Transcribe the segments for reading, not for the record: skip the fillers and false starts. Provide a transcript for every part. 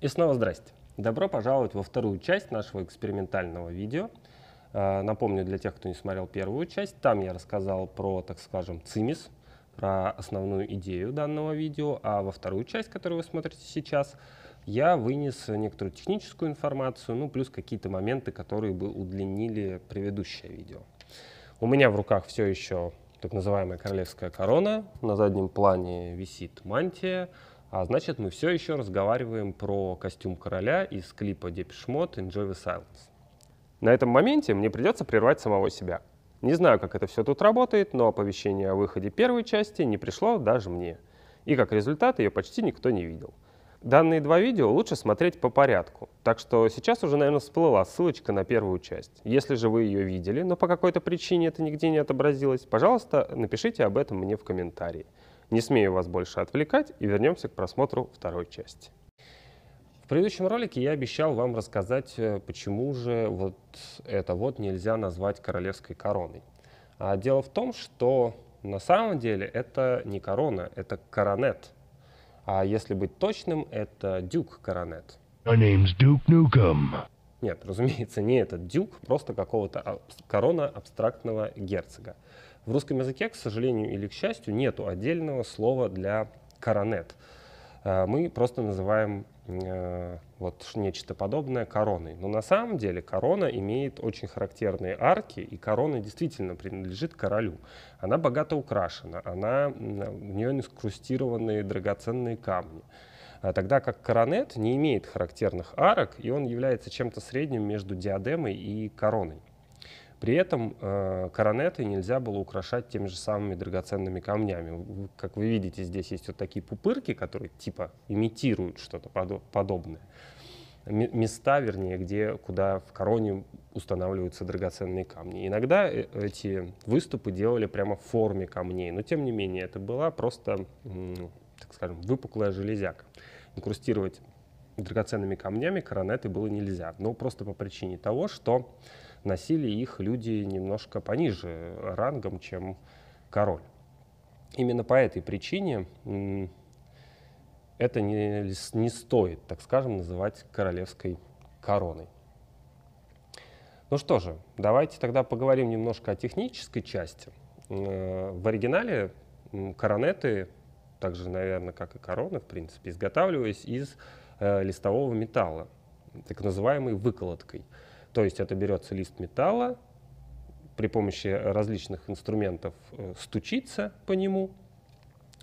И снова здрасте. Добро пожаловать во вторую часть нашего экспериментального видео. Напомню для тех, кто не смотрел первую часть, там я рассказал про, так скажем, цимис, про основную идею данного видео, а во вторую часть, которую вы смотрите сейчас, я вынес некоторую техническую информацию, ну плюс какие-то моменты, которые бы удлинили предыдущее видео. У меня в руках все еще так называемая королевская корона, на заднем плане висит мантия, а значит, мы все еще разговариваем про костюм короля из клипа Depeche Mode «Enjoy the Silence». На этом моменте мне придется прервать самого себя. Не знаю, как это все тут работает, но оповещение о выходе первой части не пришло даже мне. И как результат ее почти никто не видел. Данные два видео лучше смотреть по порядку, так что сейчас уже, наверное, всплыла ссылочка на первую часть. Если же вы ее видели, но по какой-то причине это нигде не отобразилось, пожалуйста, напишите об этом мне в комментарии. Не смею вас больше отвлекать, и вернемся к просмотру второй части. В предыдущем ролике я обещал вам рассказать, почему же вот это вот нельзя назвать королевской короной. Дело в том, что на самом деле это не корона, это коронет. А если быть точным, это дюк коронет. My name's Duke Nukem. Нет, разумеется, не этот дюк, просто какого-то корона абстрактного герцога. В русском языке, к сожалению или к счастью, нету отдельного слова для коронет. Мы просто называем вот нечто подобное короной. Но на самом деле корона имеет очень характерные арки, и корона действительно принадлежит королю. Она богато украшена, в нее инкрустированы драгоценные камни. Тогда как коронет не имеет характерных арок, и он является чем-то средним между диадемой и короной. При этом коронеты нельзя было украшать теми же самыми драгоценными камнями. Как вы видите, здесь есть вот такие пупырки, которые типа имитируют что-то подобное. Места, вернее, куда в короне устанавливаются драгоценные камни. Иногда эти выступы делали прямо в форме камней, но тем не менее это была просто, так скажем, выпуклая железяка. Инкрустировать драгоценными камнями коронеты было нельзя, но просто по причине того, что носили их люди немножко пониже рангом, чем король. Именно по этой причине это не стоит, так скажем, называть королевской короной. Ну что же, давайте тогда поговорим немножко о технической части. В оригинале коронеты, так же, наверное, как и короны, в принципе, изготавливались из листового металла, так называемой выколоткой. То есть это берется лист металла, при помощи различных инструментов стучится по нему,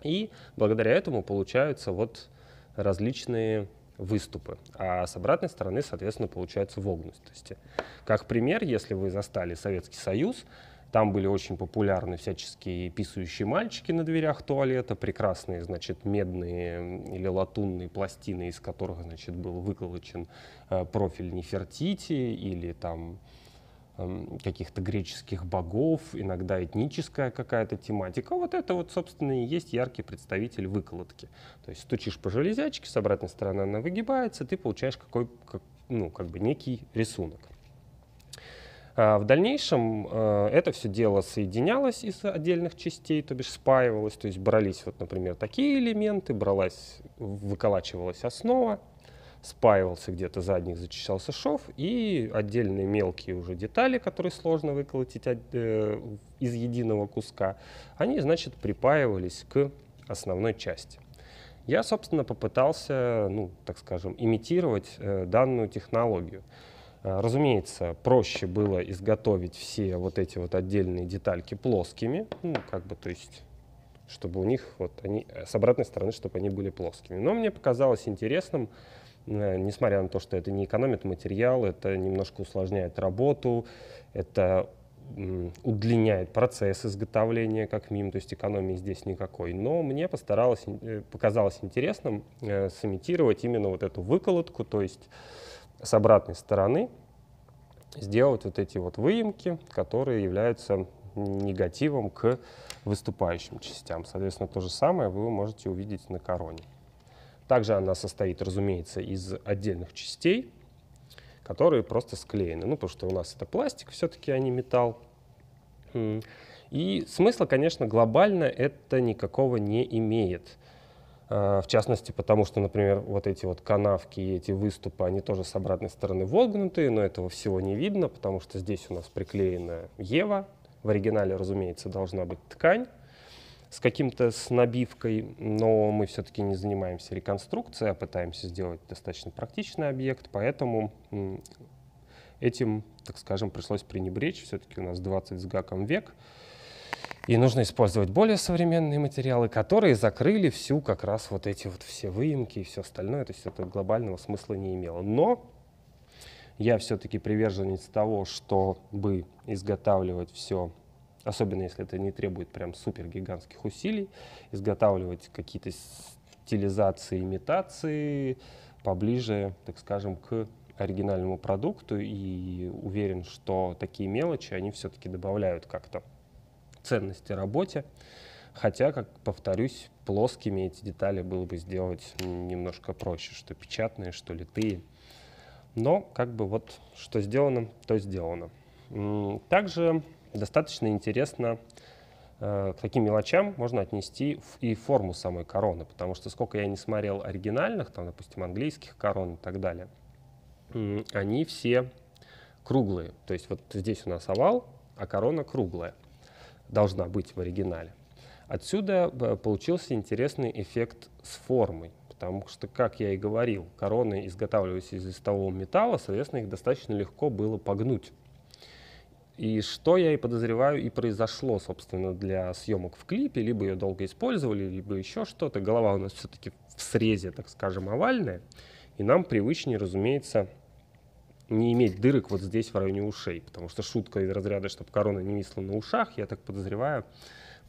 и благодаря этому получаются вот различные выступы. А с обратной стороны, соответственно, получаются вогнутости. Как пример, если вы застали Советский Союз, там были очень популярны всяческие писающие мальчики на дверях туалета, прекрасные, значит, медные или латунные пластины, из которых, значит, был выколочен профиль Нефертити или там каких-то греческих богов, иногда этническая какая-то тематика. Вот это вот, собственно, и есть яркий представитель выколотки. То есть стучишь по железячке, с обратной стороны она выгибается, ты получаешь некий рисунок. В дальнейшем это все дело соединялось из отдельных частей, то бишь спаивалось, то есть брались, вот, например, такие элементы, выколачивалась основа, спаивался где-то задних, зачищался шов, и отдельные мелкие уже детали, которые сложно выколотить из единого куска, они, значит, припаивались к основной части. Я, собственно, попытался, так скажем, имитировать данную технологию. Разумеется, проще было изготовить все вот эти вот отдельные детальки плоскими, то есть, чтобы у них они с обратной стороны, чтобы они были плоскими. Но мне показалось интересным, несмотря на то, что это не экономит материал, это немножко усложняет работу, это удлиняет процесс изготовления как минимум, то есть экономии здесь никакой. Но мне показалось интересным сымитировать именно вот эту выколотку, то есть с обратной стороны сделать вот эти вот выемки, которые являются негативом к выступающим частям. Соответственно, то же самое вы можете увидеть на короне. Также она состоит, разумеется, из отдельных частей, которые просто склеены. Потому что у нас это пластик, все-таки, а не металл. И смысла, конечно, глобально это никакого не имеет. В частности, потому что, например, вот эти вот канавки и эти выступы, они тоже с обратной стороны вогнутые, но этого всего не видно, потому что здесь у нас приклеена Ева. В оригинале, разумеется, должна быть ткань с каким-то с набивкой, но мы все-таки не занимаемся реконструкцией, а пытаемся сделать достаточно практичный объект, поэтому этим, так скажем, пришлось пренебречь. Все-таки у нас 20 с гаком век, и нужно использовать более современные материалы, которые закрыли всю как раз вот эти вот все выемки и все остальное, то есть это глобального смысла не имело. Но я все-таки приверженец того, чтобы изготавливать все, особенно если это не требует прям супергигантских усилий, изготавливать какие-то стилизации, имитации поближе, так скажем, к оригинальному продукту, и уверен, что такие мелочи, они все-таки добавляют как-то ценности работе, хотя, как повторюсь, плоскими эти детали было бы сделать немножко проще, что печатные, что литые. Но как бы вот что сделано, то сделано. Также достаточно интересно, к таким мелочам можно отнести и форму самой короны, потому что сколько я не смотрел оригинальных, там, допустим, английских корон и так далее, они все круглые. То есть вот здесь у нас овал, а корона круглая должна быть в оригинале. Отсюда получился интересный эффект с формой, потому что, как я и говорил, короны изготавливались из листового металла, соответственно, их достаточно легко было погнуть. И что я и подозреваю и произошло, собственно, для съемок в клипе. Либо ее долго использовали, либо еще что-то. Голова у нас все-таки в срезе, так скажем, овальная, и нам привычнее, разумеется, не иметь дырок вот здесь в районе ушей, потому что шутка из разряда, чтобы корона не висла на ушах, я так подозреваю,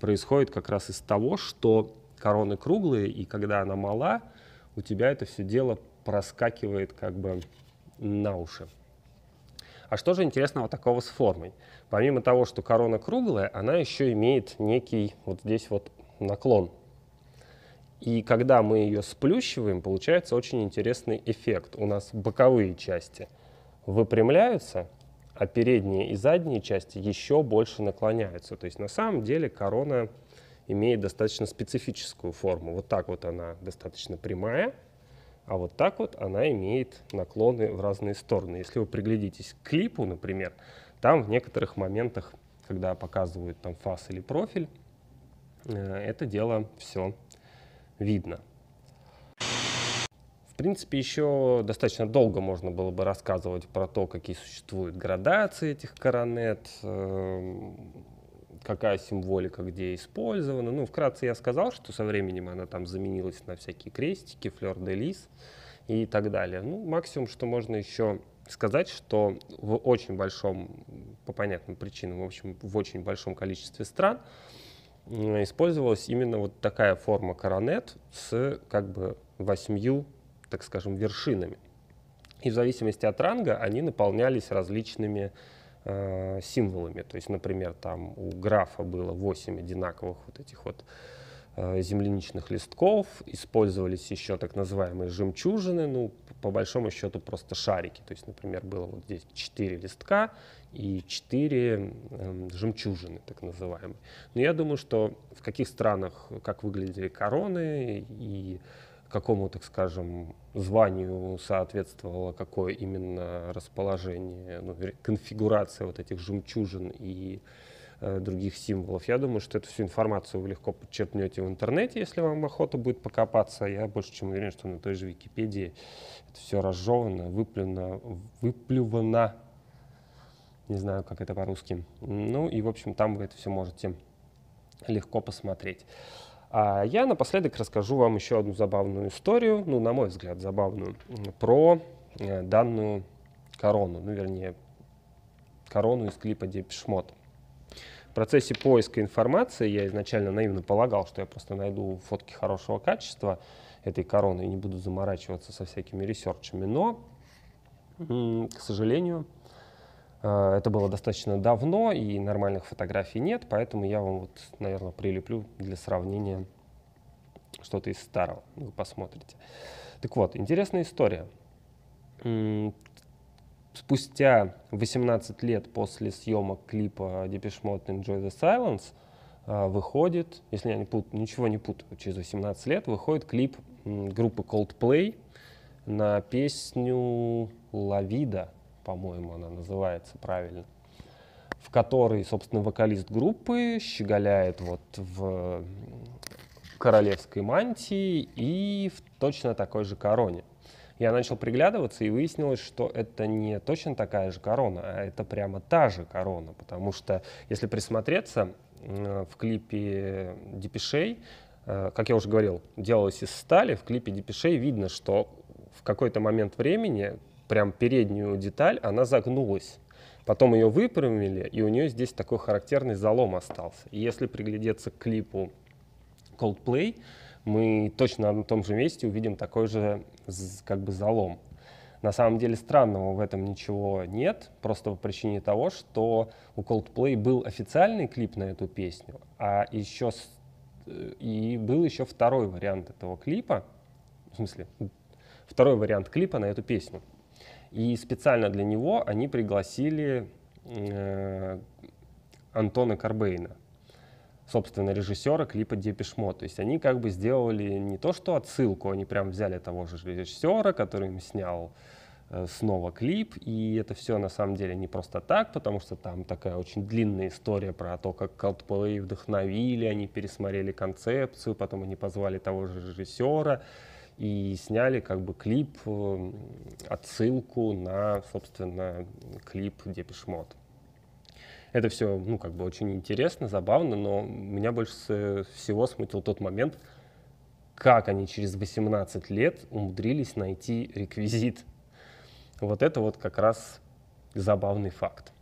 происходит как раз из того, что короны круглые, и когда она мала, у тебя это все дело проскакивает как бы на уши. А что же интересного такого с формой? Помимо того, что корона круглая, она еще имеет некий вот здесь вот наклон. И когда мы ее сплющиваем, получается очень интересный эффект. У нас боковые части выпрямляются, а передние и задние части еще больше наклоняются. То есть на самом деле корона имеет достаточно специфическую форму. Вот так вот она достаточно прямая, а вот так вот она имеет наклоны в разные стороны. Если вы приглядитесь к клипу, например, там в некоторых моментах, когда показывают там фас или профиль, это дело все видно. В принципе, еще достаточно долго можно было бы рассказывать про то, какие существуют градации этих коронет, какая символика где использована. Ну, вкратце я сказал, что со временем она там заменилась на всякие крестики, флёр-де-лис и так далее. Ну, максимум, что можно еще сказать, что в очень большом, по понятным причинам, в общем, в очень большом количестве стран использовалась именно вот такая форма коронет с как бы 8, так скажем, вершинами. И в зависимости от ранга они наполнялись различными символами. То есть, например, там у графа было 8 одинаковых вот этих вот земляничных листков, использовались еще так называемые жемчужины, ну, по большому счету просто шарики. То есть, например, было вот здесь 4 листка и 4 жемчужины, так называемые. Но я думаю, что в каких странах, как выглядели короны и какому, так скажем, званию соответствовало какое именно расположение, ну, конфигурация вот этих жемчужин и других символов. Я думаю, что эту всю информацию вы легко подчеркнете в интернете, если вам охота будет покопаться. Я больше чем уверен, что на той же Википедии это все разжевано, выплювано, не знаю, как это по-русски. Ну и, в общем, там вы это все можете легко посмотреть. А я напоследок расскажу вам еще одну забавную историю, ну, на мой взгляд, забавную, про данную корону, ну, вернее, корону из клипа Depeche Mode. В процессе поиска информации я изначально наивно полагал, что я просто найду фотки хорошего качества этой короны и не буду заморачиваться со всякими ресерчами, но, к сожалению, это было достаточно давно, и нормальных фотографий нет, поэтому я вам, вот, наверное, прилеплю для сравнения что-то из старого. Вы посмотрите. Так вот, интересная история. Спустя 18 лет после съемок клипа Depeche Mode Enjoy the Silence выходит, если я ничего не путаю, через 18 лет выходит клип группы Coldplay на песню «La Vida», по-моему, она называется правильно, в которой, собственно, вокалист группы щеголяет вот в королевской мантии и в точно такой же короне. Я начал приглядываться, и выяснилось, что это не точно такая же корона, а это прямо та же корона, потому что, если присмотреться, в клипе Депешей, как я уже говорил, делалось из стали, в клипе Депешей видно, что в какой-то момент времени прям переднюю деталь, она загнулась. Потом ее выпрямили, и у нее здесь такой характерный залом остался. И если приглядеться к клипу Coldplay, мы точно на том же месте увидим такой же как бы залом. На самом деле странного в этом ничего нет, просто по причине того, что у Coldplay был официальный клип на эту песню, а еще и был еще второй вариант этого клипа, в смысле, второй вариант клипа на эту песню. И специально для него они пригласили Антона Корбейна, собственно, режиссера клипа Депеш Мод. То есть они как бы сделали не то что отсылку, они прям взяли того же режиссера, который им снял снова клип, и это все на самом деле не просто так, потому что там такая очень длинная история про то, как Coldplay вдохновили, они пересмотрели концепцию, потом они позвали того же режиссера и сняли как бы клип, отсылку на, собственно, клип Депеш Мод. Это все, ну, как бы очень интересно, забавно, но меня больше всего смутил тот момент, как они через 18 лет умудрились найти реквизит. Вот это вот как раз забавный факт.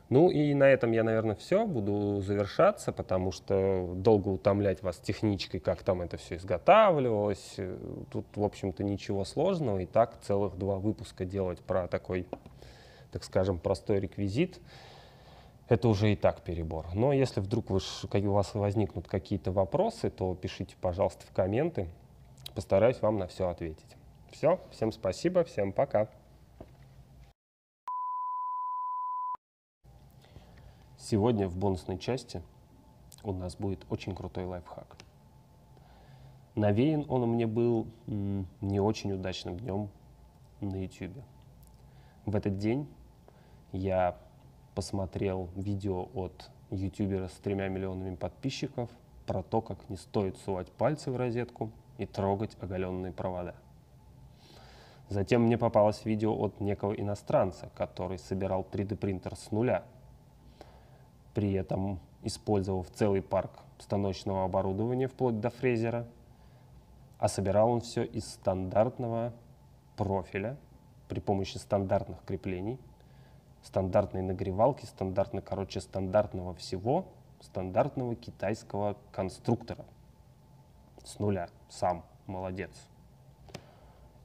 Ну и на этом я, наверное, все. Буду завершаться, потому что долго утомлять вас техничкой, как там это все изготавливалось. Тут, в общем-то, ничего сложного. И так целых 2 выпуска делать про такой, так скажем, простой реквизит. Это уже и так перебор. Но если вдруг у вас возникнут какие-то вопросы, то пишите, пожалуйста, в комменты. Постараюсь вам на все ответить. Все, всем спасибо, всем пока. Сегодня в бонусной части у нас будет очень крутой лайфхак. Навеян он мне был не очень удачным днем на YouTube. В этот день я посмотрел видео от ютубера с 3 миллионами подписчиков про то, как не стоит сувать пальцы в розетку и трогать оголенные провода. Затем мне попалось видео от некого иностранца, который собирал 3D-принтер с нуля, при этом использовав целый парк станочного оборудования вплоть до фрезера, а собирал он все из стандартного профиля при помощи стандартных креплений, стандартной нагревалки, стандартного всего, стандартного китайского конструктора. С нуля. Сам молодец.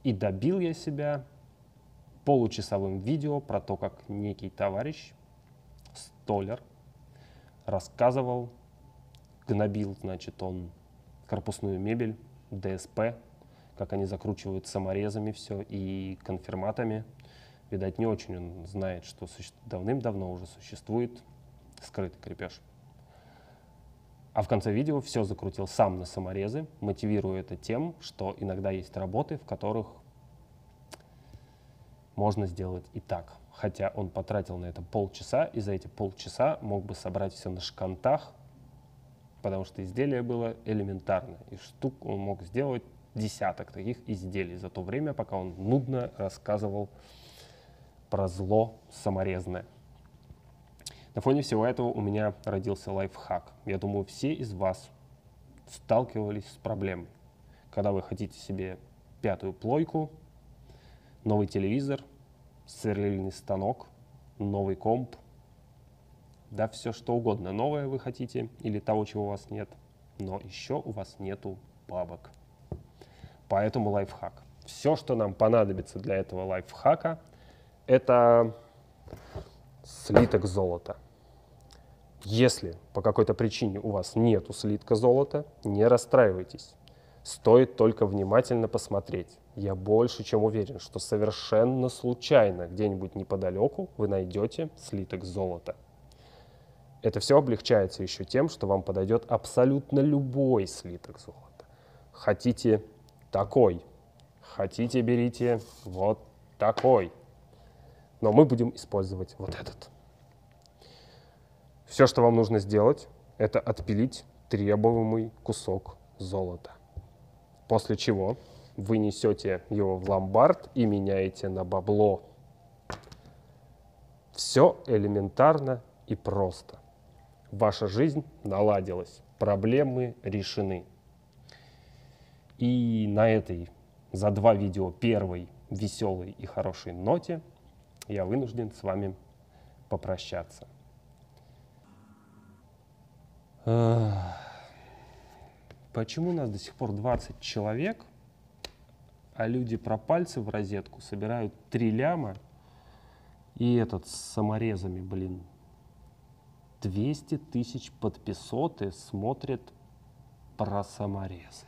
И добил я себя получасовым видео про то, как некий товарищ, столер, рассказывал, гнобил, значит, он корпусную мебель, ДСП, как они закручивают саморезами все и конфирматами. Видать, не очень он знает, что давным-давно уже существует скрытый крепеж. А в конце видео все закрутил сам на саморезы, мотивируя это тем, что иногда есть работы, в которых можно сделать и так. Хотя он потратил на это полчаса, и за эти полчаса мог бы собрать все на шкантах, потому что изделие было элементарно. И штук он мог сделать десяток таких изделий за то время, пока он нудно рассказывал про зло саморезное. На фоне всего этого у меня родился лайфхак. Я думаю, все из вас сталкивались с проблемой, когда вы хотите себе 5-ю плойку, новый телевизор, сверлильный станок, новый комп, да все что угодно новое вы хотите или того, чего у вас нет, но еще у вас нету бабок. Поэтому лайфхак. Все, что нам понадобится для этого лайфхака, это слиток золота. Если по какой-то причине у вас нету слитка золота, не расстраивайтесь. Стоит только внимательно посмотреть. Я больше чем уверен, что совершенно случайно где-нибудь неподалеку вы найдете слиток золота. Это все облегчается еще тем, что вам подойдет абсолютно любой слиток золота. Хотите такой, хотите берите вот такой. Но мы будем использовать вот этот. Все, что вам нужно сделать, это отпилить требуемый кусок золота. После чего вы несете его в ломбард и меняете на бабло. Все элементарно и просто. Ваша жизнь наладилась, проблемы решены. И на этой за 2 видео первой веселой и хорошей ноте я вынужден с вами попрощаться. Почему у нас до сих пор 20 человек, а люди про пальцы в розетку собирают 3 ляма, и этот с саморезами, блин, 200 тысяч подписоты смотрят про саморезы?